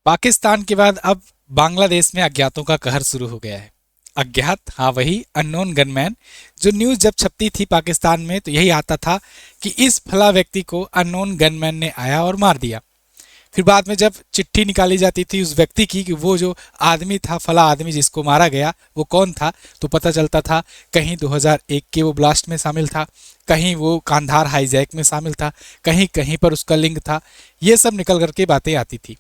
पाकिस्तान के बाद अब बांग्लादेश में अज्ञातों का कहर शुरू हो गया है। अज्ञात, हाँ वही अननोन गनमैन। जो न्यूज जब छपती थी पाकिस्तान में तो यही आता था कि इस फला व्यक्ति को अननोन गनमैन ने आया और मार दिया। फिर बाद में जब चिट्ठी निकाली जाती थी उस व्यक्ति की कि वो जो आदमी था, फला आदमी जिसको मारा गया, वो कौन था, तो पता चलता था कहीं 2001 के वो ब्लास्ट में शामिल था, कहीं वो कांधार हाईजैक में शामिल था, कहीं कहीं पर उसका लिंक था। ये सब निकल करके बातें आती थी।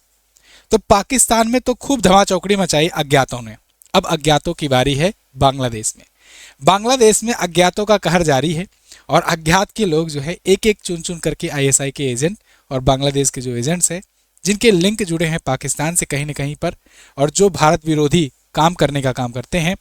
तो पाकिस्तान में तो खूब धमाचौकड़ी मचाई अज्ञातों ने। अब अज्ञातों की बारी है बांग्लादेश में। बांग्लादेश में अज्ञातों का कहर जारी है और अज्ञात के लोग जो है एक एक चुन चुन करके आईएसआई के एजेंट और बांग्लादेश के जो एजेंट्स हैं जिनके लिंक जुड़े हैं पाकिस्तान से कहीं न कहीं पर और जो भारत विरोधी काम करने का काम करते हैं,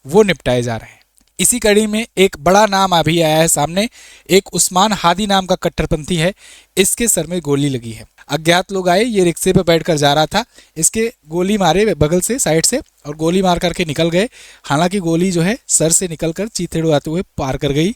वो निपटाए जा रहे हैं। इसी कड़ी में एक बड़ा नाम अभी आया है सामने। एक उस्मान हादी नाम का कट्टरपंथी है, इसके सर में गोली लगी है। अज्ञात लोग आए, ये रिक्शे पे बैठकर जा रहा था, इसके गोली मारे बगल से, साइड से, और गोली मार करके निकल गए। हालांकि गोली जो है सर से निकलकर चीथड़े उड़ाते हुए पार कर गई।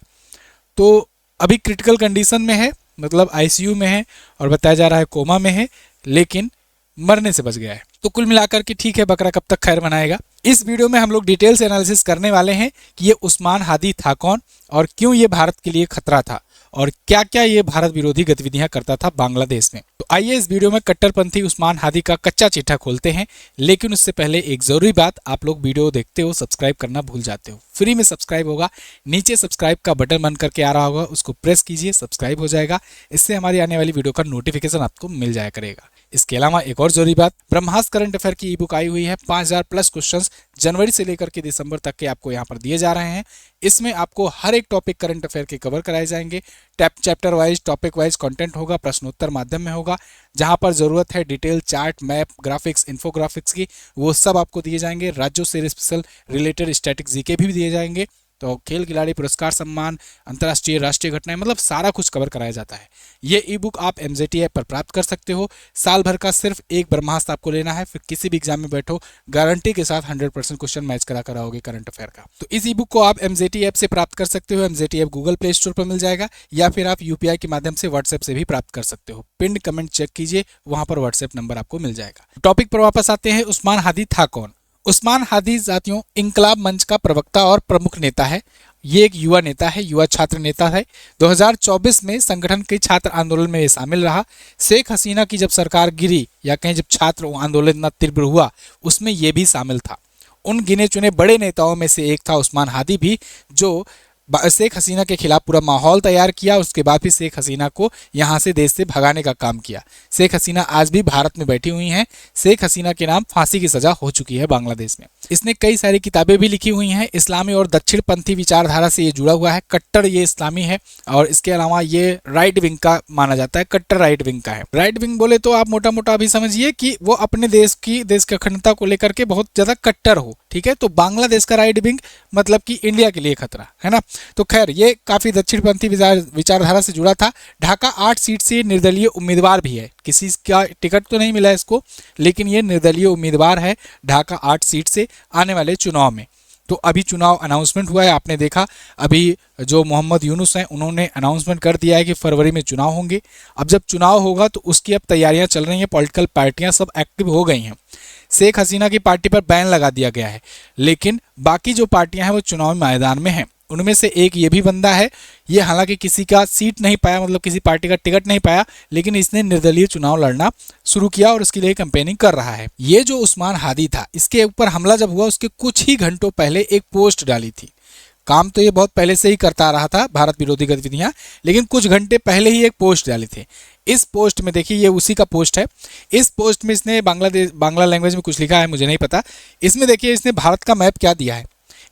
तो अभी क्रिटिकल कंडीशन में है, मतलब आईसीयू में है और बताया जा रहा है कोमा में है, लेकिन मरने से बच गया है। तो कुल मिलाकर के ठीक है, बकरा कब तक खैर मनाएगा। इस वीडियो में हम लोग डिटेल से एनालिसिस करने वाले हैं कि ये उस्मान हादी था कौन और क्यों ये भारत के लिए खतरा था और क्या क्या ये भारत विरोधी गतिविधियां करता था बांग्लादेश में। तो आइए इस वीडियो में कट्टरपंथी उस्मान हादी का कच्चा चिट्ठा खोलते हैं। लेकिन उससे पहले एक जरूरी बात, आप लोग वीडियो देखते हो सब्सक्राइब करना भूल जाते हो। फ्री में सब्सक्राइब होगा, नीचे सब्सक्राइब का बटन बन करके आ रहा होगा, उसको प्रेस कीजिए, सब्सक्राइब हो जाएगा। इससे हमारी आने वाली वीडियो का नोटिफिकेशन आपको मिल जाया करेगा। इसके अलावा एक और जरूरी बात, ब्रह्मास्त्र करंट अफेयर की ई बुक आई हुई है। 5000 प्लस क्वेश्चंस जनवरी से लेकर के दिसंबर तक के आपको यहाँ पर दिए जा रहे हैं। इसमें आपको हर एक टॉपिक करंट अफेयर के कवर कराए जाएंगे। Chapter wise, topic wise content होगा, प्रश्नोत्तर माध्यम में होगा। जहां पर जरूरत है detail chart, map, graphics, infographics की, वो सब आपको दिए जाएंगे। राज्यों से स्पेशल रिलेटेड स्टैटिक जीके भी दिए जाएंगे। तो खेल खिलाड़ी पुरस्कार, सम्मान, अंतर्राष्ट्रीय राष्ट्रीय घटनाएं, मतलब सारा कुछ कवर कराया जाता है। ये ई बुक आप एमजेटी ऐप पर प्राप्त कर सकते हो। साल भर का सिर्फ एक ब्रह्मास्त्र आपको लेना है, फिर किसी भी एग्जाम में बैठो, गारंटी के साथ 100% क्वेश्चन मैच करा कर आओगे करंट अफेयर का। तो इस ई बुक को आप एमजेटी ऐप से प्राप्त कर सकते हो। MJT app Google play store पर मिल जाएगा या फिर आप यूपीआई के माध्यम से व्हाट्सएप से भी प्राप्त कर सकते हो। पिंड कमेंट चेक कीजिए, वहां पर व्हाट्सएप नंबर आपको मिल जाएगा। टॉपिक पर वापस आते हैं। उस्मान हादी था कौन? उस्मान हादी साथियों इंकलाब मंच का प्रवक्ता और प्रमुख नेता है। ये एक युवा नेता है, युवा छात्र नेता है। 2024 में संगठन के छात्र आंदोलन में ये शामिल रहा। शेख हसीना की जब सरकार गिरी या कहीं जब छात्र आंदोलन इतना तीव्र हुआ, उसमें ये भी शामिल था। उन गिने चुने बड़े नेताओं में से एक था उस्मान हादी भी, जो शेख हसीना के खिलाफ पूरा माहौल तैयार किया। उसके बाद फिर शेख हसीना को यहाँ से देश से भगाने का काम किया। शेख हसीना आज भी भारत में बैठी हुई हैं। शेख हसीना के नाम फांसी की सजा हो चुकी है बांग्लादेश में। इसने कई सारी किताबें भी लिखी हुई हैं। इस्लामी और दक्षिणपंथी विचारधारा से ये जुड़ा हुआ है। कट्टर ये इस्लामी है और इसके अलावा ये राइट विंग का माना जाता है, कट्टर राइट विंग का है। राइट विंग बोले तो आप मोटा मोटा अभी समझिए कि वो अपने देश की अखंडता को लेकर के बहुत ज्यादा कट्टर हो। ठीक है, तो बांग्लादेश का राइट विंग मतलब कि इंडिया के लिए खतरा है ना। तो खैर ये काफी दक्षिणपंथी विचारधारा से जुड़ा था। ढाका 8 सीट से निर्दलीय उम्मीदवार भी है। किसी का टिकट तो नहीं मिला इसको, लेकिन ये निर्दलीय उम्मीदवार है ढाका 8 सीट से आने वाले चुनाव में। तो अभी चुनाव अनाउंसमेंट हुआ है, आपने देखा अभी जो मोहम्मद यूनुस हैं उन्होंने अनाउंसमेंट कर दिया है कि फरवरी में चुनाव होंगे। अब जब चुनाव होगा तो उसकी अब तैयारियां चल रही हैं। पॉलिटिकल पार्टियां सब एक्टिव हो गई हैं। शेख हसीना की पार्टी पर बैन लगा दिया गया है, लेकिन बाकी जो पार्टियां हैं वो चुनाव मैदान में हैं। उनमें से एक ये भी बंदा है, ये हालांकि किसी का सीट नहीं पाया, मतलब किसी पार्टी का टिकट नहीं पाया, लेकिन इसने निर्दलीय चुनाव लड़ना शुरू किया और उसके लिए कैंपेनिंग कर रहा है। ये जो उस्मान हादी था, इसके ऊपर हमला जब हुआ उसके कुछ ही घंटों पहले एक पोस्ट डाली थी। काम तो ये बहुत पहले से ही करता आ रहा था, भारत विरोधी गतिविधियां, लेकिन कुछ घंटे पहले ही एक पोस्ट डाली थी। इस पोस्ट में देखिए, ये उसी का पोस्ट है। इस पोस्ट में इसने बांग्ला लैंग्वेज में कुछ लिखा है, मुझे नहीं पता। इसमें देखिए इसने भारत का मैप क्या दिया है।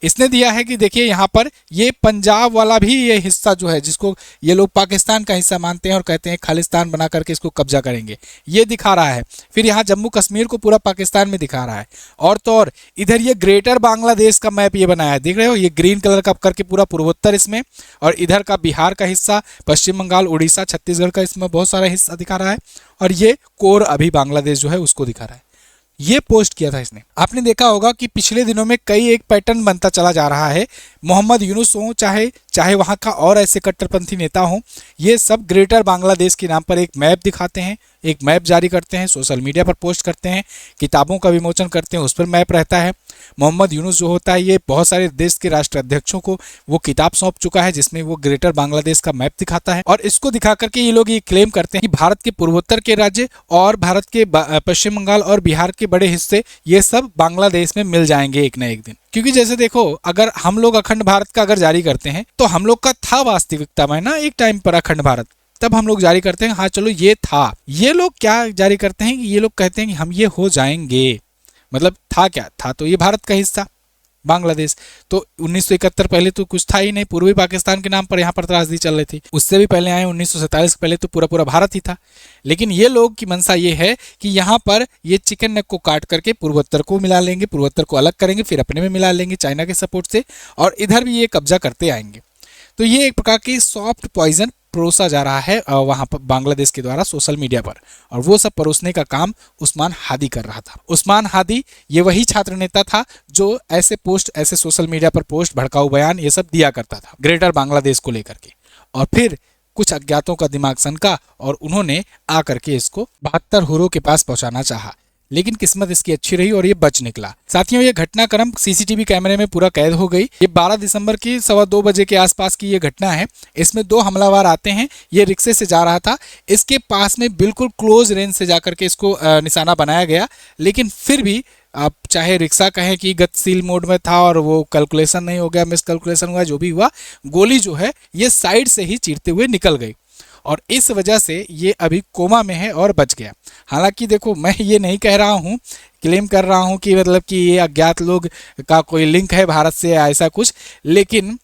इसने दिया है कि देखिए यहाँ पर ये पंजाब वाला भी ये हिस्सा जो है, जिसको ये लोग पाकिस्तान का हिस्सा मानते हैं और कहते हैं खालिस्तान बना करके इसको कब्जा करेंगे, ये दिखा रहा है। फिर यहाँ जम्मू कश्मीर को पूरा पाकिस्तान में दिखा रहा है। और तो और इधर ये ग्रेटर बांग्लादेश का मैप ये बनाया है, देख रहे हो, ये ग्रीन कलर का करके पूरा पूर्वोत्तर इसमें, और इधर का बिहार का हिस्सा, पश्चिम बंगाल, उड़ीसा, छत्तीसगढ़ का इसमें बहुत सारा हिस्सा दिखा रहा है। और ये कोर अभी बांग्लादेश जो है उसको दिखा रहा है। ये पोस्ट किया था इसने। आपने देखा होगा कि पिछले दिनों में कई एक पैटर्न बनता चला जा रहा है। मोहम्मद यूनुस हो, चाहे वहाँ का और ऐसे कट्टरपंथी नेता हों, ये सब ग्रेटर बांग्लादेश के नाम पर एक मैप दिखाते हैं, एक मैप जारी करते हैं, सोशल मीडिया पर पोस्ट करते हैं, किताबों का विमोचन करते हैं, उस पर मैप रहता है। मोहम्मद यूनुस जो होता है ये बहुत सारे देश के राष्ट्राध्यक्षों को वो किताब सौंप चुका है जिसमें वो ग्रेटर बांग्लादेश का मैप दिखाता है, और इसको दिखा करके ये लोग ये क्लेम करते हैं कि भारत के पूर्वोत्तर के राज्य और भारत के पश्चिम बंगाल और बिहार के बड़े हिस्से ये सब बांग्लादेश में मिल जाएंगे एक न एक दिन। क्योंकि जैसे देखो, अगर हम लोग अखंड भारत का अगर जारी करते हैं तो हम लोग का था वास्तविकता में ना एक टाइम पर अखंड भारत, तब हम लोग जारी करते हैं हाँ चलो ये था। ये लोग क्या जारी करते हैं कि ये लोग कहते हैं कि हम ये हो जाएंगे, मतलब था क्या था, तो ये भारत का हिस्सा बांग्लादेश। तो 1971 पहले तो कुछ था ही नहीं, पूर्वी पाकिस्तान के नाम पर यहाँ पर त्रासदी चल रही थी। उससे भी पहले आए 1947 पहले तो पूरा पूरा भारत ही था। लेकिन ये लोग की मंशा ये है कि यहाँ पर ये चिकन नेक को काट करके पूर्वोत्तर को मिला लेंगे, पूर्वोत्तर को अलग करेंगे, फिर अपने में मिला लेंगे चाइना के सपोर्ट से, और इधर भी ये कब्जा करते आएंगे। तो ये एक प्रकार की सॉफ्ट पॉइजन परोसा जा रहा है वहां पर बांग्लादेश के द्वारा सोशल मीडिया पर, और वो सब परोसने का काम उस्मान हादी कर रहा था। उस्मान हादी ये वही छात्र नेता था जो ऐसे पोस्ट, ऐसे सोशल मीडिया पर पोस्ट, भड़काऊ बयान ये सब दिया करता था ग्रेटर बांग्लादेश को लेकर के, और फिर कुछ अज्ञातों का दिमाग सनका और उन्होंने आकर के इसको 72 हुरों के पास पहुंचाना चाहा। लेकिन किस्मत इसकी अच्छी रही और ये बच निकला। साथियों, ये घटनाक्रम सीसीटीवी कैमरे में पूरा कैद हो गई। ये 12 दिसंबर की 2:15 बजे के आसपास की ये घटना है। इसमें 2 हमलावर आते हैं। ये रिक्शे से जा रहा था, इसके पास में बिल्कुल क्लोज रेंज से जाकर के इसको निशाना बनाया गया, लेकिन फिर भी आप चाहे रिक्शा कहें कि गतिशील मोड में था और वो कैलकुलेशन नहीं हो गया, मिस कैलकुलेशन हुआ, जो भी हुआ, गोली जो है ये साइड से ही चीरते हुए निकल गई, और इस वजह से ये अभी कोमा में है और बच गया। हालांकि देखो, मैं ये नहीं कह रहा हूँ, क्लेम कर रहा हूँ कि मतलब कि ये अज्ञात लोग का कोई लिंक है भारत से या ऐसा कुछ, लेकिन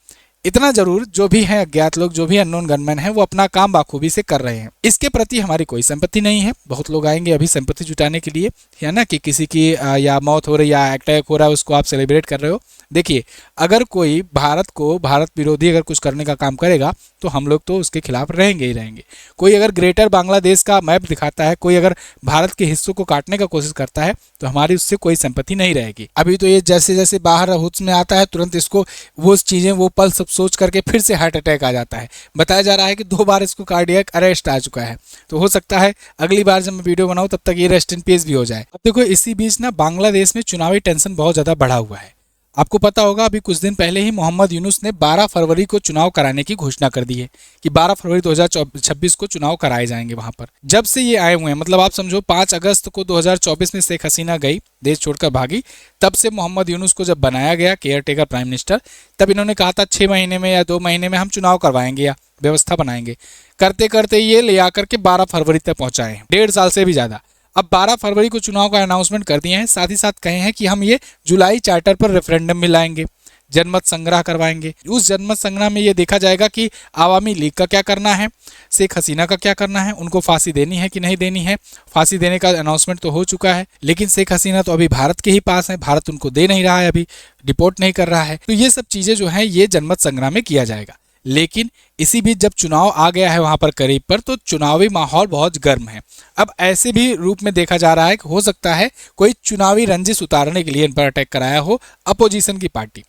इतना जरूर जो भी है अज्ञात लोग, जो भी अननोन गनमैन है, वो अपना काम बाखूबी से कर रहे हैं। इसके प्रति हमारी कोई सिंपैथी नहीं है। बहुत लोग आएंगे अभी सिंपैथी जुटाने के लिए, है ना, कि किसी की या मौत हो रही या अटैक हो रहा है उसको आप सेलिब्रेट कर रहे हो। देखिए, अगर कोई भारत विरोधी अगर कुछ करने का काम करेगा तो हम लोग तो उसके खिलाफ रहेंगे ही रहेंगे। कोई अगर ग्रेटर बांग्लादेश का मैप दिखाता है, कोई अगर भारत के हिस्सों को काटने का कोशिश करता है, तो हमारी उससे कोई सिंपैथी नहीं रहेगी। अभी तो ये जैसे जैसे बाहर हुस्स में आता है, तुरंत इसको वो चीज़ें, वो पल सब सोच करके फिर से हार्ट अटैक आ जाता है। बताया जा रहा है कि 2 बार इसको कार्डियक अरेस्ट आ चुका है। तो हो सकता है अगली बार जब मैं वीडियो बनाऊं तब तक ये रेस्ट इन पीस भी हो जाए। अब देखो, इसी बीच ना बांग्लादेश में चुनावी टेंशन बहुत ज़्यादा बढ़ा हुआ है। आपको पता होगा, अभी कुछ दिन पहले ही मोहम्मद यूनुस ने 12 फरवरी को चुनाव कराने की घोषणा कर दी है कि 12 फरवरी 2026 को चुनाव कराए जाएंगे वहां पर। जब से ये आए हुए हैं, मतलब आप समझो 5 अगस्त को 2024 में शेख हसीना गई, देश छोड़कर भागी, तब से मोहम्मद यूनुस को जब बनाया गया केयर टेकर प्राइम मिनिस्टर, तब इन्होंने कहा था 6 महीने में या 2 महीने में हम चुनाव करवाएंगे या व्यवस्था बनाएंगे। करते करते ये ले आकर के 12 फरवरी तक पहुंचाए हैं, 1.5 साल से भी ज्यादा। अब 12 फरवरी को चुनाव का अनाउंसमेंट कर दिए हैं। साथ ही साथ कहे हैं कि हम ये जुलाई चार्टर पर रेफरेंडम भी लाएंगे, जनमत संग्रह करवाएंगे। उस जनमत संग्रह में ये देखा जाएगा कि आवामी लीग का क्या करना है, शेख हसीना का क्या करना है, उनको फांसी देनी है कि नहीं देनी है। फांसी देने का अनाउंसमेंट तो हो चुका है, लेकिन शेख हसीना तो अभी भारत के ही पास है, भारत उनको दे नहीं रहा है, अभी डिपोर्ट नहीं कर रहा है। तो ये सब चीजें जो है ये जनमत संग्रह में किया जाएगा। लेकिन इसी बीच जब चुनाव आ गया है वहां पर करीब पर, तो चुनावी माहौल बहुत गर्म है। अब ऐसे भी रूप में देखा जा रहा है कि हो सकता है कोई चुनावी रंजिश उतारने के लिए इन पर अटैक कराया हो अपोजिशन की पार्टी।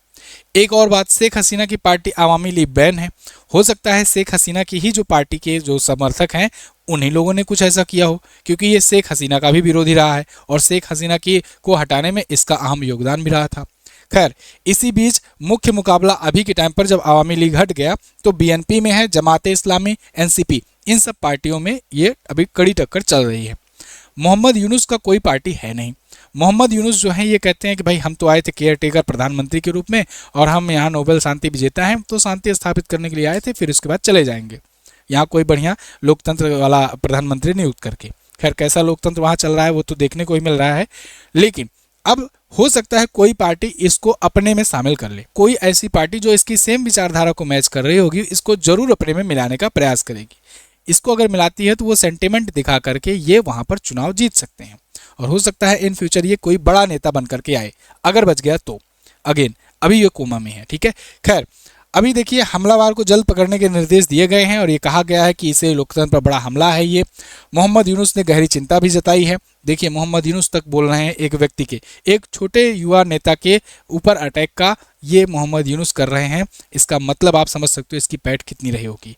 एक और बात, शेख हसीना की पार्टी आवामी लीग बैन है। हो सकता है शेख हसीना की ही जो पार्टी के जो समर्थक हैं उन्हीं लोगों ने कुछ ऐसा किया हो, क्योंकि ये शेख हसीना का भी विरोधी रहा है और शेख हसीना की को हटाने में इसका अहम योगदान भी रहा था। खैर, इसी बीच मुख्य मुकाबला अभी के टाइम पर जब आवामी लीग हट गया तो बीएनपी में है, जमाते इस्लामी, एनसीपी, इन सब पार्टियों में ये अभी कड़ी टक्कर चल रही है। मोहम्मद यूनुस का कोई पार्टी है नहीं। मोहम्मद यूनुस जो है ये कहते हैं कि भाई हम तो आए थे केयर टेकर प्रधानमंत्री के रूप में और हम यहाँ नोबेल शांति विजेता हैं, तो शांति स्थापित करने के लिए आए थे, फिर उसके बाद चले जाएंगे, यहाँ कोई बढ़िया लोकतंत्र वाला प्रधानमंत्री नियुक्त करके। खैर, कैसा लोकतंत्र वहाँ चल रहा है वो तो देखने को ही मिल रहा है। लेकिन अब हो सकता है कोई पार्टी इसको अपने में शामिल कर ले, कोई ऐसी पार्टी जो इसकी सेम विचारधारा को मैच कर रही होगी, इसको जरूर अपने में मिलाने का प्रयास करेगी। इसको अगर मिलाती है तो वो सेंटिमेंट दिखा करके ये वहां पर चुनाव जीत सकते हैं, और हो सकता है इन फ्यूचर ये कोई बड़ा नेता बन करके आए, अगर बच गया तो। अगेन, अभी ये कोमा में है, ठीक है। खैर, अभी देखिए हमलावर को जल्द पकड़ने के निर्देश दिए गए हैं और ये कहा गया है कि इसे लोकतंत्र पर बड़ा हमला है। ये मोहम्मद यूनुस ने गहरी चिंता भी जताई है। देखिए मोहम्मद यूनुस तक बोल रहे हैं एक व्यक्ति के, एक छोटे युवा नेता के ऊपर अटैक का ये मोहम्मद यूनुस कर रहे हैं। इसका मतलब आप समझ सकते हो इसकी पैठ कितनी रही होगी।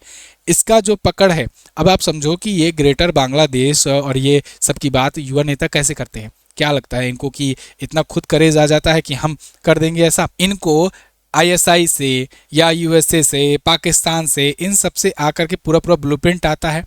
इसका जो पकड़ है, अब आप समझो कि ये ग्रेटर बांग्लादेश और ये सबकी बात युवा नेता कैसे करते हैं। क्या लगता है इनको कि इतना खुद करेज आ जाता है कि हम कर देंगे ऐसा? इनको आईएसआई से या यूएसए से, पाकिस्तान से, इन सब से आकर के पूरा पूरा ब्लूप्रिंट आता है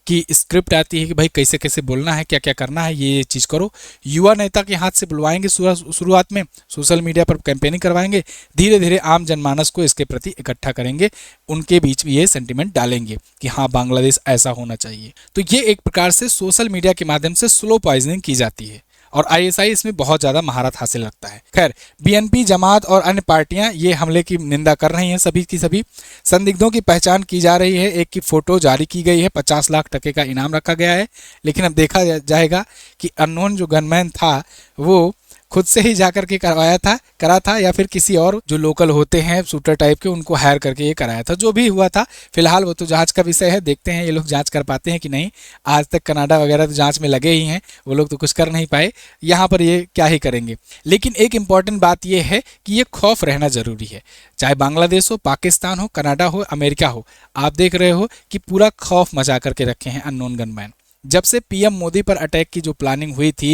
कि स्क्रिप्ट आती है कि भाई कैसे कैसे बोलना है, क्या क्या करना है, ये चीज़ करो। युवा नेता के हाथ से बुलवाएंगे शुरुआत में, सोशल मीडिया पर कैंपेनिंग करवाएंगे, धीरे धीरे आम जनमानस को इसके प्रति इकट्ठा करेंगे, उनके बीच भी ये सेंटिमेंट डालेंगे कि हाँ बांग्लादेश ऐसा होना चाहिए। तो ये एक प्रकार से सोशल मीडिया के माध्यम से स्लो पॉइजनिंग की जाती है और आईएसआई इसमें बहुत ज़्यादा महारत हासिल रखता है। खैर, बीएनपी, जमात और अन्य पार्टियां ये हमले की निंदा कर रही हैं। सभी की सभी संदिग्धों की पहचान की जा रही है। एक की फोटो जारी की गई है, 50 लाख टके का इनाम रखा गया है। लेकिन अब देखा जाएगा कि अननोन जो गनमैन था वो खुद से ही जाकर के करा था या फिर किसी और जो लोकल होते हैं शूटर टाइप के, उनको हायर करके ये कराया था। जो भी हुआ था फिलहाल वो तो जांच का विषय है, देखते हैं ये लोग जांच कर पाते हैं कि नहीं। आज तक कनाडा वगैरह तो जांच में लगे ही हैं, वो लोग तो कुछ कर नहीं पाए, यहाँ पर ये क्या ही करेंगे। लेकिन एक इम्पॉर्टेंट बात ये है कि ये खौफ रहना जरूरी है, चाहे बांग्लादेश हो, पाकिस्तान हो, कनाडा हो, अमेरिका हो। आप देख रहे हो कि पूरा खौफ मचा करके रखे हैं अननोन गनमैन। जब से पीएम मोदी पर अटैक की जो प्लानिंग हुई थी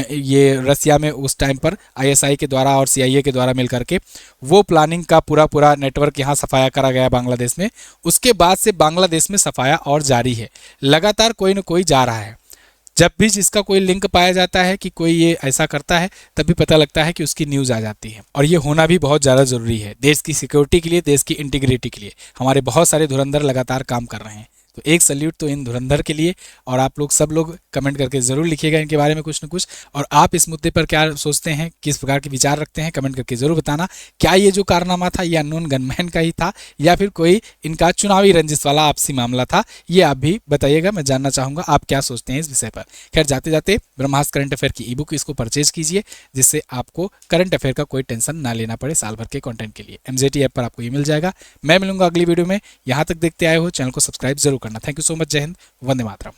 ये रसिया में, उस टाइम पर आईएसआई के द्वारा और सीआईए के द्वारा मिलकर के वो प्लानिंग का पूरा नेटवर्क यहाँ सफाया करा गया बांग्लादेश में। उसके बाद से बांग्लादेश में सफाया और जारी है, लगातार कोई न कोई जा रहा है। जब भी जिसका कोई लिंक पाया जाता है कि कोई ये ऐसा करता है, तभी पता लगता है कि उसकी न्यूज़ आ जाती है। और ये होना भी बहुत ज़्यादा ज़रूरी है देश की सिक्योरिटी के लिए, देश की इंटीग्रिटी के लिए। हमारे बहुत सारे धुरंधर लगातार काम कर रहे हैं, तो एक सल्यूट तो इन धुरंधर के लिए। और आप लोग सब लोग कमेंट करके ज़रूर लिखिएगा इनके बारे में कुछ न कुछ, और आप इस मुद्दे पर क्या सोचते हैं, किस प्रकार के विचार रखते हैं, कमेंट करके ज़रूर बताना। क्या ये जो कारनामा था ये अननोन गनमैन का ही था या फिर कोई इनका चुनावी रंजिश वाला आपसी मामला था, ये आप भी बताइएगा। मैं जानना चाहूँगा आप क्या सोचते हैं इस विषय पर। खैर, जाते जाते ब्रह्मास्त्र करंट अफेयर की ई बुक इसको परचेज कीजिए, जिससे आपको करंट अफेयर का कोई टेंशन ना लेना पड़े साल भर के कंटेंट के लिए। एमजेटी ऐप पर आपको ये मिल जाएगा। मैं मिलूंगा अगली वीडियो में। यहाँ तक देखते आए हो, चैनल को सब्सक्राइब जरूर करना। Thank you so much. जय हिंद, वंदे मातरम।